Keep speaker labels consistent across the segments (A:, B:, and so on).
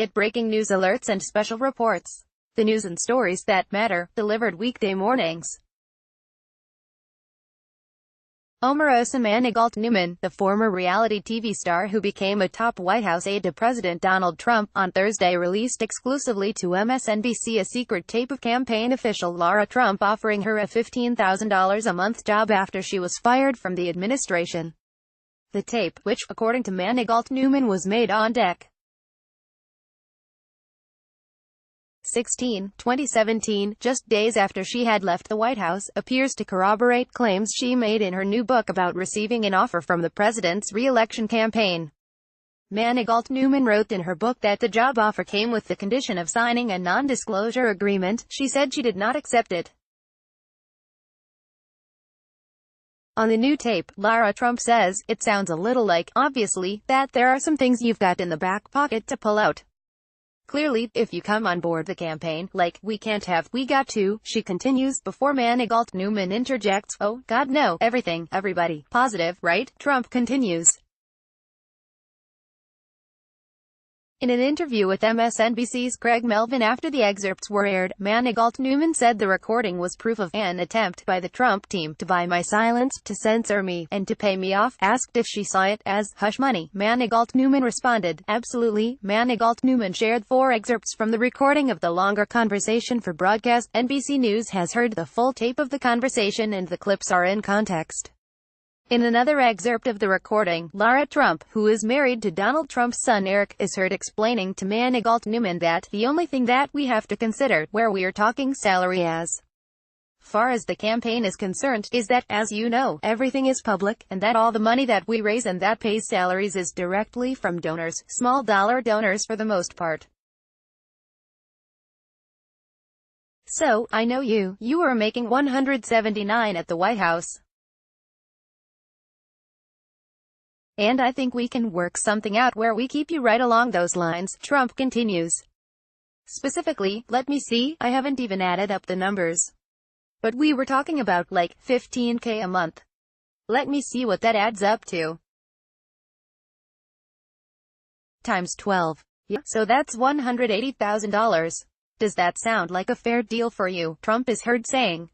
A: Get breaking news alerts and special reports. The news and stories that matter, delivered weekday mornings. Omarosa Manigault Newman, the former reality TV star who became a top White House aide to President Donald Trump, on Thursday released exclusively to MSNBC a secret tape of campaign official Lara Trump offering her a $15,000 a month job after she was fired from the administration. The tape, which, according to Manigault Newman, was made on Dec. 16, 2017, just days after she had left the White House, appears to corroborate claims she made in her new book about receiving an offer from the president's re-election campaign. Manigault Newman wrote in her book that the job offer came with the condition of signing a non-disclosure agreement. She said she did not accept it. On the new tape, Lara Trump says, "It sounds a little like, obviously, that there are some things you've got in the back pocket to pull out. Clearly, if you come on board the campaign, like, we can't have, we got to," she continues, before Manigault Newman interjects, "Oh, God no, everything, everybody, positive, right?" Trump continues. In an interview with MSNBC's Craig Melvin after the excerpts were aired, Manigault Newman said the recording was proof of an attempt by the Trump team to buy my silence, to censor me, and to pay me off. Asked if she saw it as hush money, Manigault Newman responded, "Absolutely." Manigault Newman shared 4 excerpts from the recording of the longer conversation for broadcast. NBC News has heard the full tape of the conversation and the clips are in context. In another excerpt of the recording, Lara Trump, who is married to Donald Trump's son Eric, is heard explaining to Manigault Newman that the only thing that we have to consider, where we are talking salary as far as the campaign is concerned, is that, as you know, everything is public, and that all the money that we raise and that pays salaries is directly from donors, small dollar donors for the most part. So, I know you were making $179 at the White House. And I think we can work something out where we keep you right along those lines," Trump continues. Specifically, let me see, I haven't even added up the numbers. But we were talking about, like, $15K a month. Let me see what that adds up to. Times 12. Yeah, so that's $180,000. Does that sound like a fair deal for you? Trump is heard saying.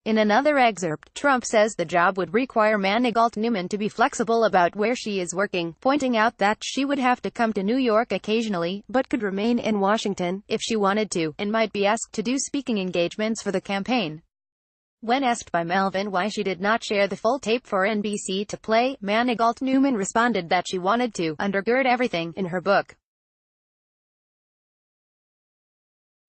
A: In another excerpt, Trump says the job would require Manigault Newman to be flexible about where she is working, pointing out that she would have to come to New York occasionally, but could remain in Washington, if she wanted to, and might be asked to do speaking engagements for the campaign. When asked by Melvin why she did not share the full tape for NBC to play, Manigault Newman responded that she wanted to undergird everything in her book.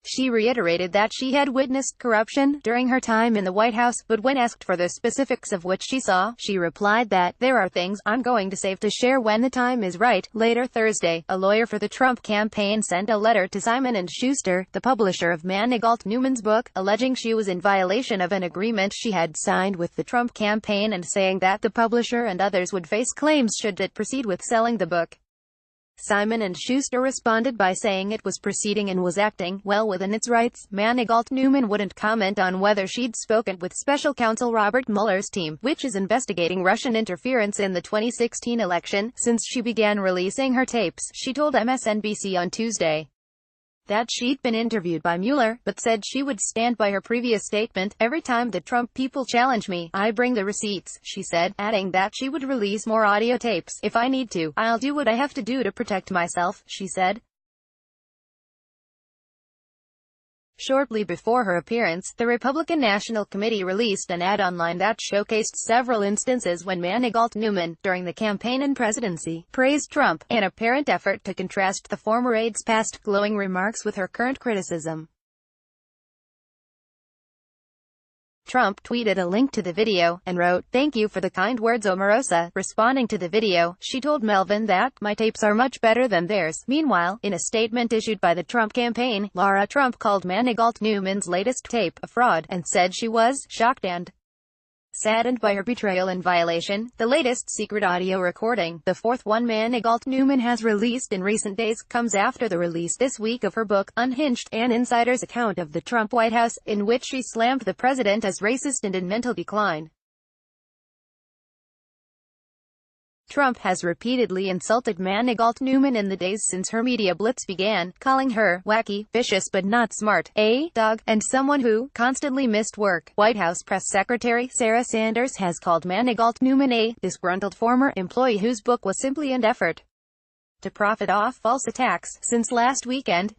A: She reiterated that she had witnessed corruption during her time in the White House, but when asked for the specifics of what she saw, she replied that, "There are things I'm going to save to share when the time is right." Later Thursday, a lawyer for the Trump campaign sent a letter to Simon & Schuster, the publisher of Manigault Newman's book, alleging she was in violation of an agreement she had signed with the Trump campaign and saying that the publisher and others would face claims should it proceed with selling the book. Simon & Schuster responded by saying it was proceeding and was acting well within its rights. Manigault Newman wouldn't comment on whether she'd spoken with special counsel Robert Mueller's team, which is investigating Russian interference in the 2016 election, since she began releasing her tapes. She told MSNBC on Tuesday that she'd been interviewed by Mueller, but said she would stand by her previous statement. "Every time the Trump people challenge me, I bring the receipts," she said, adding that she would release more audio tapes. "If I need to, I'll do what I have to do to protect myself," she said. Shortly before her appearance, the Republican National Committee released an ad online that showcased several instances when Manigault Newman, during the campaign and presidency, praised Trump, an apparent effort to contrast the former aide's past glowing remarks with her current criticism. Trump tweeted a link to the video, and wrote, "Thank you for the kind words, Omarosa." Responding to the video, she told Melvin that, "My tapes are much better than theirs." Meanwhile, in a statement issued by the Trump campaign, Lara Trump called Manigault Newman's latest tape a fraud, and said she was shocked and saddened by her betrayal and violation. The latest secret audio recording, the fourth one Manigault Newman has released in recent days, comes after the release this week of her book, Unhinged, an insider's account of the Trump White House, in which she slammed the president as racist and in mental decline. Trump has repeatedly insulted Newman in the days since her media blitz began, calling her wacky, vicious but not smart, a dog, and someone who constantly missed work. White House Press Secretary Sarah Sanders has called Newman a disgruntled former employee whose book was simply an effort to profit off false attacks. Since last weekend,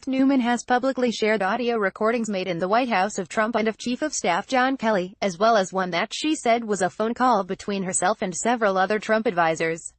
A: Newman has publicly shared audio recordings made in the White House of Trump and of Chief of Staff John Kelly, as well as one that she said was a phone call between herself and several other Trump advisors.